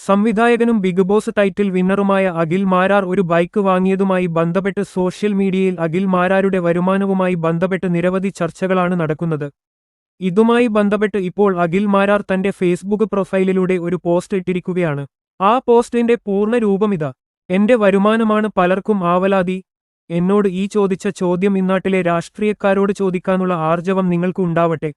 സംവിധായകനും Bigg Boss title വിന്നറുമായ അഖിൽ മാരാർ ഒരു ബൈക്ക് വാങ്ങിയതുമായി ബന്ധപ്പെട്ട് സോഷ്യൽ മീഡിയയിൽ അഖിൽ മാരാരുടെ വരുമാനവുമായി ബന്ധപ്പെട്ട് നിരവധി ചർച്ചകളാണ് നടക്കുന്നത്. ഇതുമായി ബന്ധപ്പെട്ട് ഇപ്പോൾ അഖിൽ മാരാർ തന്റെ ഫേസ്ബുക്ക് പ്രൊഫൈലിലൂടെ ഒരു പോസ്റ്റ് ഇട്ടിരിക്കുകയാണ്. ആ പോസ്റ്റിന്റെ പൂർണ്ണ രൂപമിതാ. എന്റെ വരുമാനമാണ് പലർക്കും ആവലാതി. എന്നോട് ഈ ചോദിച്ച ചോദ്യം ഇന്നാട്ടിലെ രാഷ്ട്രീയക്കാരോട് ചോദിക്കാനുള്ള ആർജവം നിങ്ങൾക്ക് ഉണ്ടാവട്ടെ.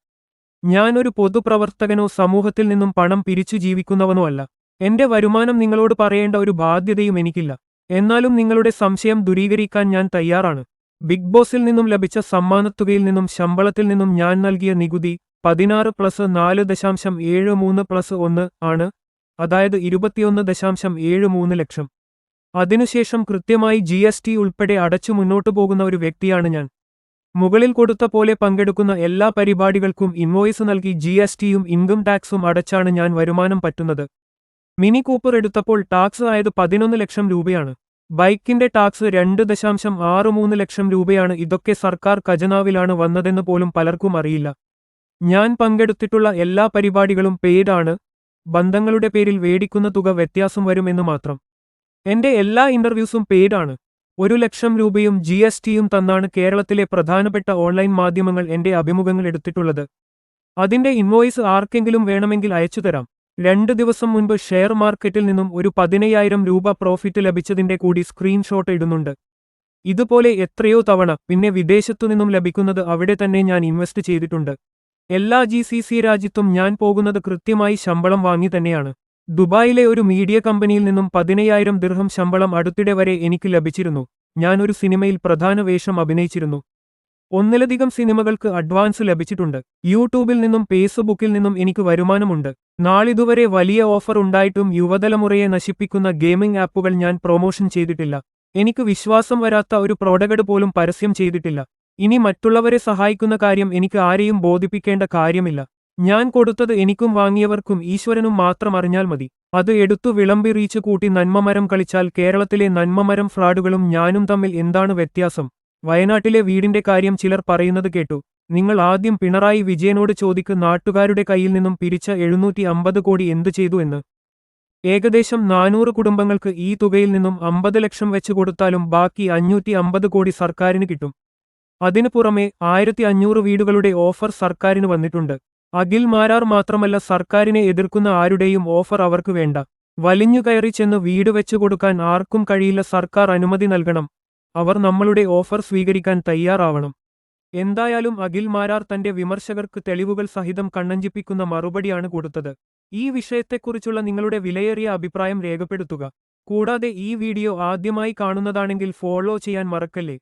ഞാനൊരു പൊതുപ്രവർത്തകനോ സമൂഹത്തിൽ നിന്നും പണം പിരിച്ചു ജീവിക്കുന്നവനോ അല്ല. എന്റെ വരുമാനം നിങ്ങളോട് പറയേണ്ട ഒരു ബാധ്യതയും എനിക്കില്ല. എന്നാലും നിങ്ങളുടെ സംശയം ദൂരീകരിക്കാൻ ഞാൻ തയ്യാറാണ്. ബിഗ് ബോസിൽ നിന്നും ലഭിച്ച സമ്മാനത്തുകയിൽ നിന്നും ശമ്പളത്തിൽ നിന്നും ഞാൻ നൽകിയ നികുതി 16+4.73+1 ആണ്. അതായത് 21.73 ലക്ഷം. അതിനുശേഷം കൃത്യമായി GST ഉൾപ്പെടെ അടച്ചു മുന്നോട്ടു പോകുന്ന ഒരു വ്യക്തിയാണ് ഞാൻ. മുകളിൽ കൊടുത്ത പോലെ പങ്കെടുക്കുന്ന എല്ലാ പരിപാടികൾക്കും ഇൻവോയ്സ് നൽകി GSTയും ഇൻകം ടാക്സും അടച്ചാണ് ഞാൻ വരുമാനം പറ്റുന്നത്. മിനി കൂപ്പർ എടുത്തപ്പോൾ ടാക്സ് ആയത് 11 ലക്ഷം രൂപയാണ്. ബൈക്കിന്റെ ടാക്സ് 2.63 ലക്ഷം രൂപയാണ്. ഇതൊക്കെ സർക്കാർ ഖജനാവിലാണ് വന്നതെന്ന് പോലും പലർക്കും അറിയില്ല. ഞാൻ പങ്കെടുത്തിട്ടുള്ള എല്ലാ പരിപാടികളും പെയ്ഡ് ആണ്. ബന്ധങ്ങളുടെ പേരിൽ വേടിക്കുന്ന തുക വ്യത്യാസം വരുമെന്ന് മാത്രം. എന്റെ എല്ലാ ഇന്റർവ്യൂസും പെയ്ഡ് ആണ്. 1 ലക്ഷം രൂപയും GSTയും തന്നാണ് കേരളത്തിലെ പ്രധാനപ്പെട്ട ഓൺലൈൻ മാധ്യമങ്ങൾ എന്റെ അഭിമുഖങ്ങൾ എടുത്തിട്ടുള്ളത്. അതിന്റെ ഇൻവോയ്സ് ആർക്കെങ്കിലും വേണമെങ്കിൽ അയച്ചുതരാം. 2 ദിവസം മുൻപ് ഷെയർ മാർക്കറ്റിൽ നിന്നും ഒരു 15,000 രൂപ പ്രോഫിറ്റ് ലഭിച്ചതിന്റെ കൂടി സ്ക്രീൻഷോട്ട് ഇടുന്നുണ്ട്. ഇതുപോലെ എത്രയോ തവണ. പിന്നെ വിദേശത്തുനിന്നും ലഭിക്കുന്നത് അവിടെ തന്നെ ഞാൻ ഇൻവെസ്റ്റ് ചെയ്തിട്ടുണ്ട്. എല്ലാ GCC രാജ്യത്തും ഞാൻ പോകുന്നത് കൃത്യമായി ശമ്പളം വാങ്ങി തന്നെയാണ്. ദുബായിലെ ഒരു മീഡിയ കമ്പനിയിൽ നിന്നും 15,000 ദിർഹം ശമ്പളം അടുത്തിടെ വരെ എനിക്ക് ലഭിച്ചിരുന്നു. ഞാൻ ഒരു സിനിമയിൽ പ്രധാന വേഷം അഭിനയിച്ചിരുന്നു. ഒന്നിലധികം സിനിമകൾക്ക് അഡ്വാൻസ് ലഭിച്ചിട്ടുണ്ട്. യൂട്യൂബിൽ നിന്നും ഫേസ്ബുക്കിൽ നിന്നും എനിക്ക് വരുമാനമുണ്ട്. നാളിതുവരെ വലിയ ഓഫർ ഉണ്ടായിട്ടും യുവതലമുറയെ നശിപ്പിക്കുന്ന ഗെയിമിംഗ് ആപ്പുകൾ ഞാൻ പ്രൊമോഷൻ ചെയ്തിട്ടില്ല. എനിക്ക് വിശ്വാസം വരാത്ത ഒരു പ്രോഡക്റ്റ് പോലും പരസ്യം ചെയ്തിട്ടില്ല. ഇനി മറ്റുള്ളവരെ സഹായിക്കുന്ന കാര്യം എനിക്ക് ആരെയും ബോധിപ്പിക്കേണ്ട കാര്യമില്ല. ഞാൻ കൊടുത്തത് എനിക്കും വാങ്ങിയവർക്കും ഈശ്വരനും മാത്രം അറിഞ്ഞാൽ മതി. അത് എടുത്തു വിളമ്പി റീച്ച് കൂട്ടി നന്മമരം കളിച്ചാൽ കേരളത്തിലെ നന്മമരം ഫ്രാഡുകളും ഞാനും തമ്മിൽ എന്താണ് വ്യത്യാസം? വയനാട്ടിലെ വീടിന്റെ കാര്യം ചിലർ പറയുന്നത് കേട്ടു. നിങ്ങൾ ആദ്യം പിണറായി വിജയനോട് ചോദിക്ക് നാട്ടുകാരുടെ കയ്യിൽ നിന്നും പിരിച്ച 750 കോടി എന്തു ചെയ്തു എന്ന്. ഏകദേശം 400 കുടുംബങ്ങൾക്ക് ഈ തുകയിൽ നിന്നും 50 ലക്ഷം വെച്ച് കൊടുത്താലും ബാക്കി 550 കോടി സർക്കാരിന് കിട്ടും. അതിനു പുറമെ 1500 വീടുകളുടെ ഓഫർ സർക്കാരിന് വന്നിട്ടുണ്ട്. അഖിൽ മാരാർ മാത്രമല്ല, സർക്കാരിനെ എതിർക്കുന്ന ആരുടെയും ഓഫർ അവർക്ക് വേണ്ട. വലിഞ്ഞുകയറി ചെന്ന് വീട് വെച്ചു കൊടുക്കാൻ ആർക്കും കഴിയില്ല. സർക്കാർ അനുമതി നൽകണം. അവർ നമ്മളുടെ ഓഫർ സ്വീകരിക്കാൻ തയ്യാറാവണം. എന്തായാലും അഖിൽ മാരാർ തന്റെ വിമർശകർക്ക് തെളിവുകൾ സഹിതം കണ്ണഞ്ചിപ്പിക്കുന്ന മറുപടിയാണ് കൊടുത്തത്. ഈ വിഷയത്തെക്കുറിച്ചുള്ള നിങ്ങളുടെ വിലയേറിയ അഭിപ്രായം രേഖപ്പെടുത്തുക. കൂടാതെ ഈ വീഡിയോ ആദ്യമായി കാണുന്നതാണെങ്കിൽ ഫോളോ ചെയ്യാൻ മറക്കല്ലേ.